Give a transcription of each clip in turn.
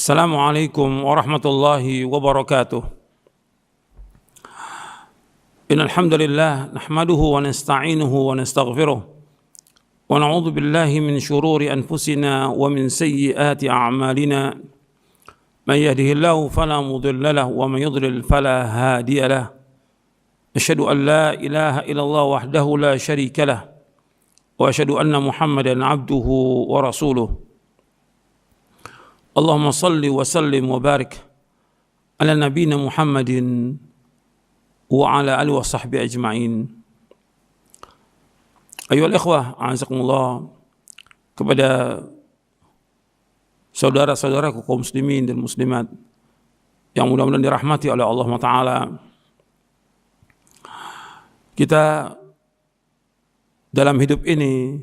Assalamualaikum warahmatullahi wabarakatuh. Innal hamdalillah nahmaduhu wa nasta'inuhu wa nastaghfiruh wa na'udzu billahi min shururi anfusina wa min sayyiati a'malina. Man yahdihillahu fala mudilla lahu wa man yudlil fala hadiya lahu. Asyhadu an la ilaha illallah wahdahu la syarika lahu wa asyhadu anna Muhammadan 'abduhu wa rasuluh. Allahumma salli wa sallim wa barik ala nabiyina Muhammadin wa ala alihi wa sahbihi ajma'in. Ayyuhal ikhwah, a'azakumullah, kepada saudara-saudaraku kaum muslimin dan muslimat yang mudah-mudahan dirahmati oleh Allah Ta'ala. Kita dalam hidup ini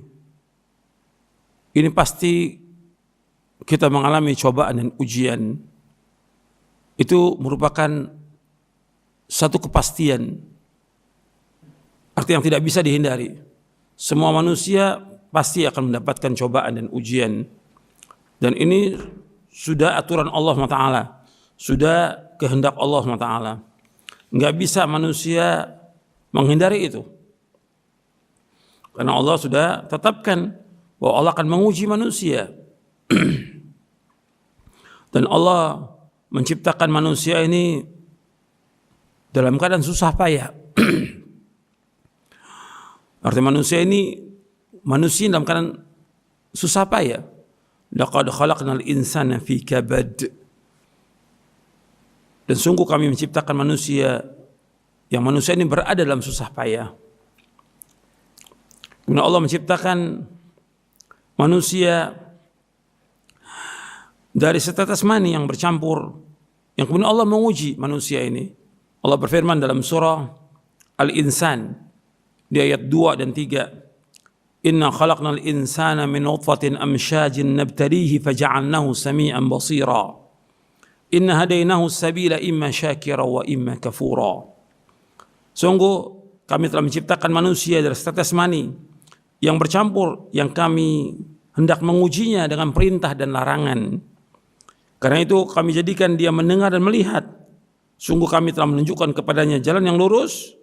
pasti kita mengalami cobaan dan ujian. Itu merupakan satu kepastian, arti yang tidak bisa dihindari. Semua manusia pasti akan mendapatkan cobaan dan ujian, dan ini sudah aturan Allah Ta'ala, sudah kehendak Allah Ta'ala. Nggak bisa manusia menghindari itu, karena Allah sudah tetapkan bahwa Allah akan menguji manusia. Dan Allah menciptakan manusia ini dalam keadaan susah payah. Arti manusia dalam keadaan susah payah. Laqad khalaqnal insana fi kabad. Dan sungguh kami menciptakan manusia yang manusia ini berada dalam susah payah. Kemudian Allah menciptakan manusia dari setetes mani yang bercampur, yang kemudian Allah menguji manusia ini. Allah berfirman dalam surah Al-Insan di ayat 2 dan 3, Inna khalaqnal insana min nutfatin amsyajin nabtalihi faja'alnahu sami'an basira. Inna hadainahu sabila imma syakira wa imma kafura. Sungguh kami telah menciptakan manusia dari setetes mani yang bercampur, yang kami hendak mengujinya dengan perintah dan larangan. Karena itu kami jadikan dia mendengar dan melihat. Sungguh kami telah menunjukkan kepadanya jalan yang lurus.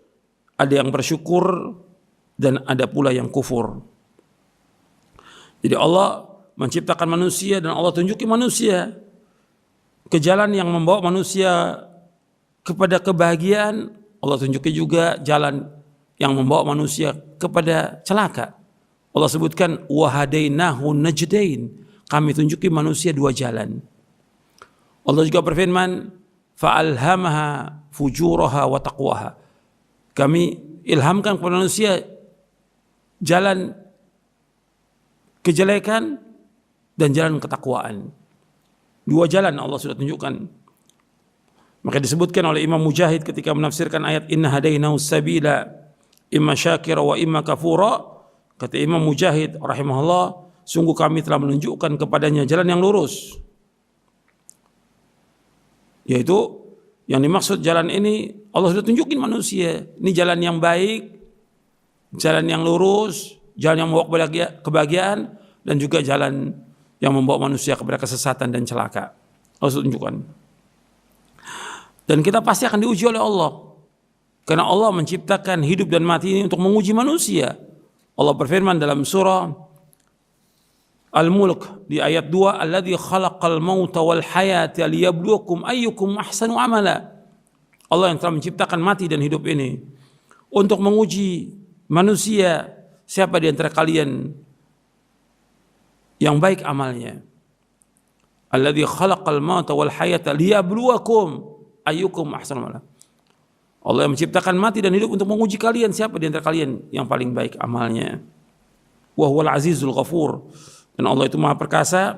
Ada yang bersyukur dan ada pula yang kufur. Jadi Allah menciptakan manusia dan Allah tunjuki manusia ke jalan yang membawa manusia kepada kebahagiaan. Allah tunjuki juga jalan yang membawa manusia kepada celaka. Allah sebutkan wahadainahu najdain. Kami tunjuki manusia dua jalan. Allah juga berfirman, fa'alhamaha fujuraha wa taqwaha. Kami ilhamkan kepada manusia jalan kejelekan dan jalan ketakwaan. Dua jalan Allah sudah tunjukkan. Maka disebutkan oleh Imam Mujahid ketika menafsirkan ayat inna hadainahu sabila imma syakira wa imma kafura. Kata Imam Mujahid rahimahullah, sungguh kami telah menunjukkan kepadanya jalan yang lurus. Yaitu yang dimaksud jalan ini Allah sudah tunjukin manusia. Ini jalan yang baik, jalan yang lurus, jalan yang membawa kebahagiaan, dan juga jalan yang membawa manusia kepada kesesatan dan celaka. Allah sudah tunjukkan. Dan kita pasti akan diuji oleh Allah. Karena Allah menciptakan hidup dan mati ini untuk menguji manusia. Allah berfirman dalam surah Al-Mulk di ayat 2, alladzi khalaqal mauta wal hayata liyabluwakum ayyukum ahsanu amala. Allah yang telah menciptakan mati dan hidup ini untuk menguji manusia, siapa di antara kalian yang baik amalnya. Alladzi khalaqal mauta wal hayata liyabluwakum ayyukum ahsanu amala. Allah yang menciptakan mati dan hidup untuk menguji kalian, siapa di antara kalian yang paling baik amalnya. Wa huwal azizul ghafur. Dan Allah itu maha perkasa,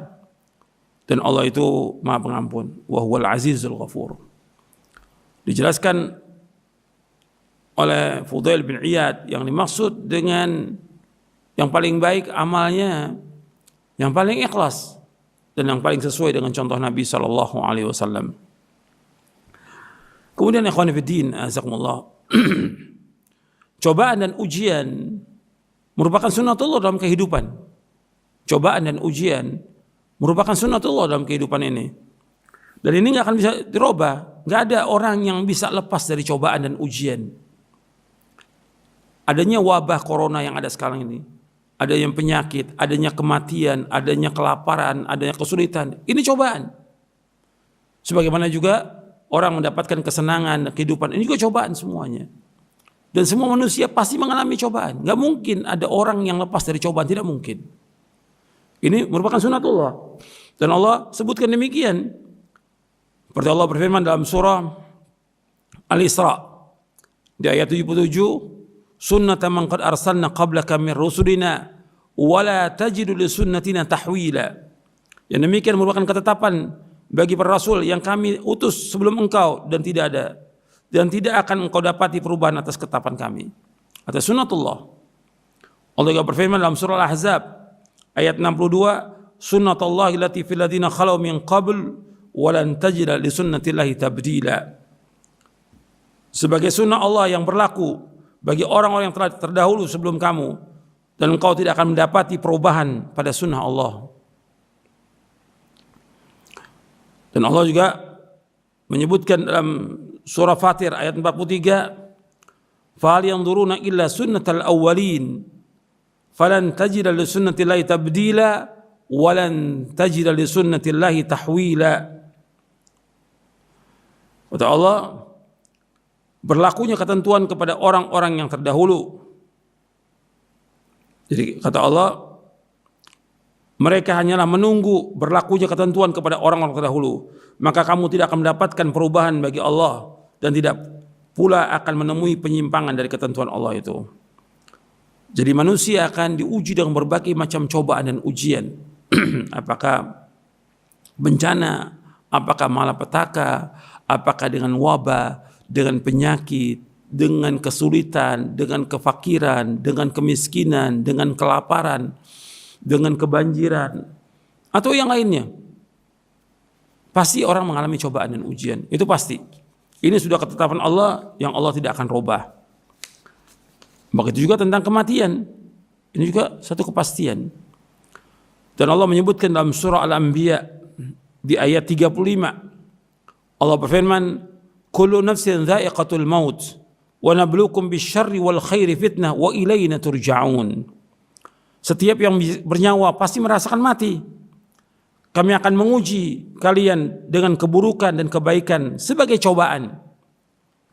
dan Allah itu maha pengampun. Wa huwal azizul ghafur. Dijelaskan oleh Fudail bin Iyad yang dimaksud dengan yang paling baik amalnya, yang paling ikhlas, dan yang paling sesuai dengan contoh Nabi SAW. Kemudian ikhwan fillah, azakumullah, cobaan dan ujian merupakan sunnatullah dalam kehidupan. Cobaan dan ujian merupakan sunnatullah dalam kehidupan ini. Dan ini nggak akan bisa dirubah. Nggak ada orang yang bisa lepas dari cobaan dan ujian. Adanya wabah corona yang ada sekarang ini, adanya penyakit, adanya kematian, adanya kelaparan, adanya kesulitan, ini cobaan. Sebagaimana juga orang mendapatkan kesenangan, kehidupan, ini juga cobaan semuanya. Dan semua manusia pasti mengalami cobaan. Nggak mungkin ada orang yang lepas dari cobaan, tidak mungkin. Ini merupakan sunatullah. Dan Allah sebutkan demikian. Seperti Allah berfirman dalam surah Al-Isra di ayat 77, sunnata man qad arsalna qablaka min rusulina wala tajidu li sunnatina tahwila. Yang demikian merupakan ketetapan bagi para rasul yang kami utus sebelum engkau, dan tidak akan engkau dapati perubahan atas ketetapan kami, atas sunnatullah. Allah juga berfirman dalam surah Al-Ahzab ayat 62, sunnatullahi allati fil ladina khalau min qabl walan tajida li sunnatillahi tabdila. Sebagai sunnah Allah yang berlaku bagi orang-orang yang telah terdahulu sebelum kamu, dan engkau tidak akan mendapati perubahan pada sunnah Allah. Dan Allah juga menyebutkan dalam surah Fatir ayat 43, fahal yanzuruna illa sunnatal awwalin falan tajida li sunnatillahi tabdila walan tajida li sunnatillahi tahwila. Kata Allah, berlakunya ketentuan kepada orang-orang yang terdahulu. Jadi kata Allah, mereka hanyalah menunggu berlakunya ketentuan kepada orang-orang terdahulu, maka kamu tidak akan mendapatkan perubahan bagi Allah, dan tidak pula akan menemui penyimpangan dari ketentuan Allah itu. Jadi manusia akan diuji dengan berbagai macam cobaan dan ujian. Apakah bencana, apakah malapetaka, apakah dengan wabah, dengan penyakit, dengan kesulitan, dengan kefakiran, dengan kemiskinan, dengan kelaparan, dengan kebanjiran, atau yang lainnya. Pasti orang mengalami cobaan dan ujian, itu pasti. Ini sudah ketetapan Allah yang Allah tidak akan robah. Begitu juga tentang kematian, ini juga satu kepastian. Dan Allah menyebutkan dalam surah Al-Anbiya di ayat 35, Allah berfirman, kullu nafsin dha'iqatul maut wa nabluukum bisyarri wal khairi fitnah wa ilaina turja'un. Setiap yang bernyawa pasti merasakan mati. Kami akan menguji kalian dengan keburukan dan kebaikan sebagai cobaan.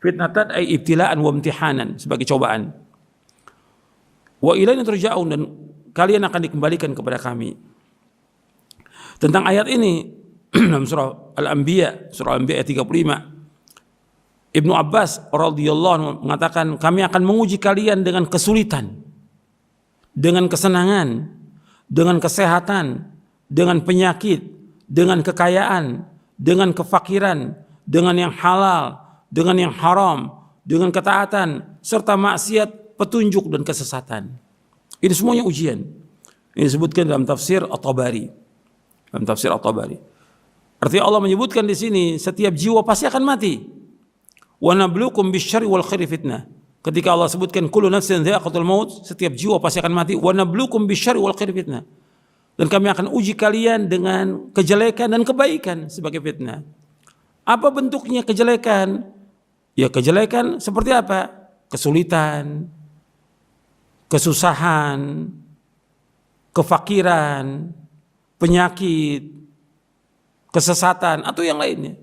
Fitnatan ay ibtilaan wa imtihanan, sebagai cobaan. Wa ilaina turja'un, dan kalian akan dikembalikan kepada kami. Tentang ayat ini dalam surah Al-Anbiya, surah Al-Anbiya ayat 35, Ibnu Abbas radhiyallahu anhu mengatakan, kami akan menguji kalian dengan kesulitan, dengan kesenangan, dengan kesehatan, dengan penyakit, dengan kekayaan, dengan kefakiran, dengan yang halal, dengan yang haram, dengan ketaatan, serta maksiat, petunjuk dan kesesatan. Ini semuanya ujian. Ini disebutkan dalam tafsir At-Tabari. Dalam tafsir At-Tabari. Artinya Allah menyebutkan di sini setiap jiwa pasti akan mati. Wa nabluukum bisyarri wal khairi fitnah. Ketika Allah sebutkan kullu nafsin dha'iqatul maut, setiap jiwa pasti akan mati. Wa nabluukum bisyarri wal khairi fitnah. Dan kami akan uji kalian dengan kejelekan dan kebaikan sebagai fitnah. Apa bentuknya kejelekan? Ya, kejelekan seperti apa? Kesulitan, kesusahan, kefakiran, penyakit, kesesatan, atau yang lainnya.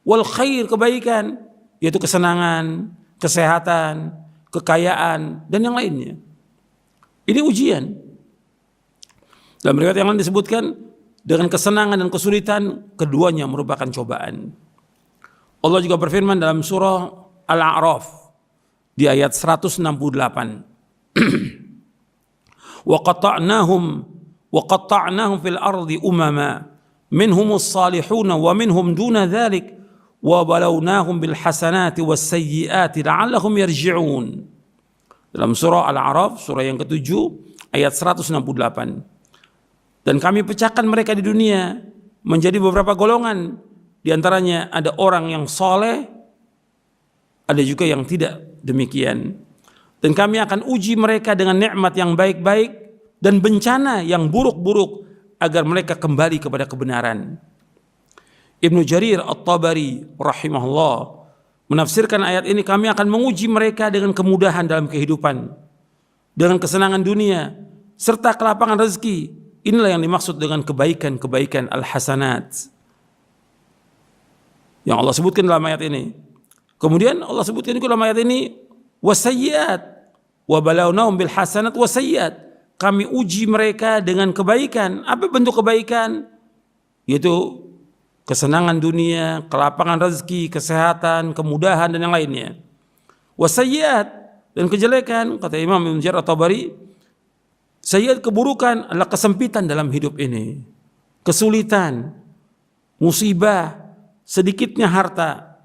Wal khair, kebaikan, yaitu kesenangan, kesehatan, kekayaan, dan yang lainnya. Ini ujian. Dalam riwayat yang lain disebutkan, dengan kesenangan dan kesulitan, keduanya merupakan cobaan. Allah juga berfirman dalam surah Al-A'raf di ayat 168. wa qatta'nahum fil ardi umama minhumus salihuna wa minhum duna dhalik wa balawnahum bil hasanati was sayyiati la'allahum yarji'un. Dalam surah Al-A'raf, surah yang ke-7 ayat 168. Dan kami pecahkan mereka di dunia menjadi beberapa golongan. Di antaranya ada orang yang soleh, ada juga yang tidak demikian. Dan kami akan uji mereka dengan nikmat yang baik-baik dan bencana yang buruk-buruk agar mereka kembali kepada kebenaran. Ibnu Jarir At-Tabari rahimahullah menafsirkan ayat ini, kami akan menguji mereka dengan kemudahan dalam kehidupan, dengan kesenangan dunia, serta kelapangan rezeki. Inilah yang dimaksud dengan kebaikan-kebaikan al-hasanat yang Allah sebutkan dalam ayat ini. Kemudian Allah sebutkan juga dalam ayat ini wasayyiat wa balawnahum bil hasanat wasayyiat. Kami uji mereka dengan kebaikan. Apa bentuk kebaikan? Yaitu kesenangan dunia, kelapangan rezeki, kesehatan, kemudahan dan yang lainnya. Wasayyiat, dan kejelekan, kata Imam Ibnu Jarir At-Tabari, sayyiat keburukan adalah kesempitan dalam hidup ini, kesulitan, musibah, sedikitnya harta.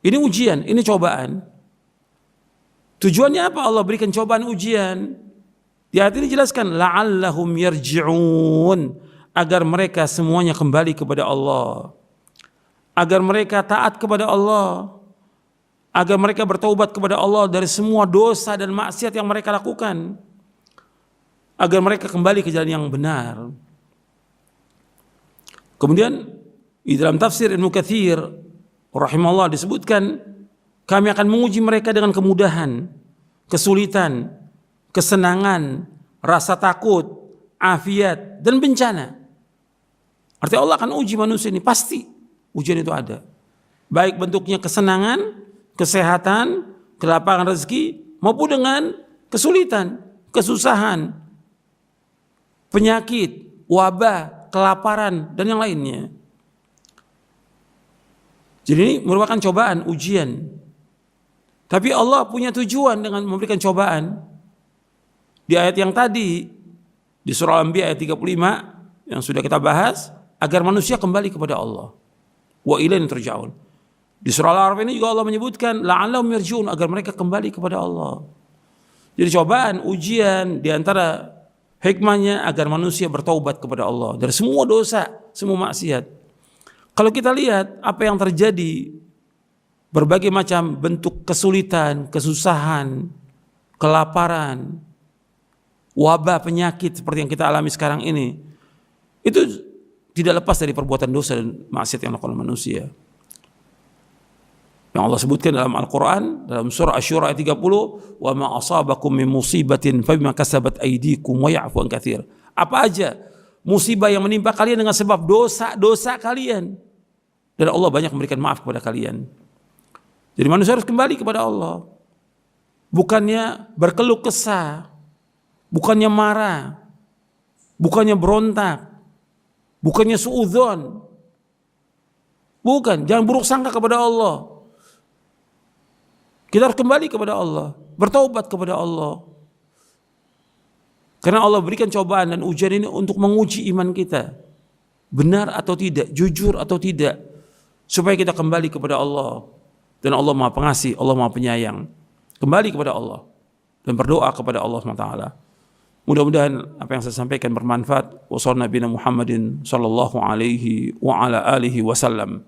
Ini ujian, ini cobaan. Tujuannya apa Allah berikan cobaan ujian? Di ayat ini dijelaskan la'allahum yarji'un, agar mereka semuanya kembali kepada Allah, agar mereka taat kepada Allah, agar mereka bertaubat kepada Allah dari semua dosa dan maksiat yang mereka lakukan, agar mereka kembali ke jalan yang benar. Kemudian di dalam tafsir Ibnu Katsir rahimahullah disebutkan, kami akan menguji mereka dengan kemudahan, kesulitan, kesenangan, rasa takut, afiat, dan bencana. Artinya Allah akan uji manusia ini, pasti ujian itu ada. Baik bentuknya kesenangan, kesehatan, kelapangan rezeki, maupun dengan kesulitan, kesusahan, penyakit, wabah, kelaparan, dan yang lainnya. Jadi ini merupakan cobaan, ujian. Tapi Allah punya tujuan dengan memberikan cobaan. Di ayat yang tadi, di surah Al-Anbiya ayat 35 yang sudah kita bahas, agar manusia kembali kepada Allah. Wa ilaihi turja'un. Di surah Al-A'raf ini juga Allah menyebutkan la'allahum yarji'un, agar mereka kembali kepada Allah. Jadi cobaan, ujian, di antara hikmahnya agar manusia bertaubat kepada Allah dari semua dosa, semua maksiat. Kalau kita lihat apa yang terjadi, berbagai macam bentuk kesulitan, kesusahan, kelaparan, wabah, penyakit seperti yang kita alami sekarang ini, itu tidak lepas dari perbuatan dosa dan maksiat yang dilakukan manusia. Yang Allah sebutkan dalam Al-Quran, dalam surah Asy-Syura ayat 30, wa ma asabakum min musibatin fa bima kasabat aydikum wa ya'fu an katsir. Apa aja musibah yang menimpa kalian dengan sebab dosa-dosa kalian, dan Allah banyak memberikan maaf kepada kalian. Jadi manusia harus kembali kepada Allah, bukannya berkeluh kesah, bukannya marah, bukannya berontak, bukannya suudzon. Bukan, jangan buruk sangka kepada Allah. Kita harus kembali kepada Allah, bertaubat kepada Allah. Karena Allah berikan cobaan dan ujian ini untuk menguji iman kita, benar atau tidak, jujur atau tidak, supaya kita kembali kepada Allah. Dan Allah Maha Pengasih, Allah Maha Penyayang. Kembali kepada Allah dan berdoa kepada Allah SWT. Mudah-mudahan apa yang saya sampaikan bermanfaat. Wassallallahu Nabi Muhammadin sallallahu alaihi wa ala alihi wasallam.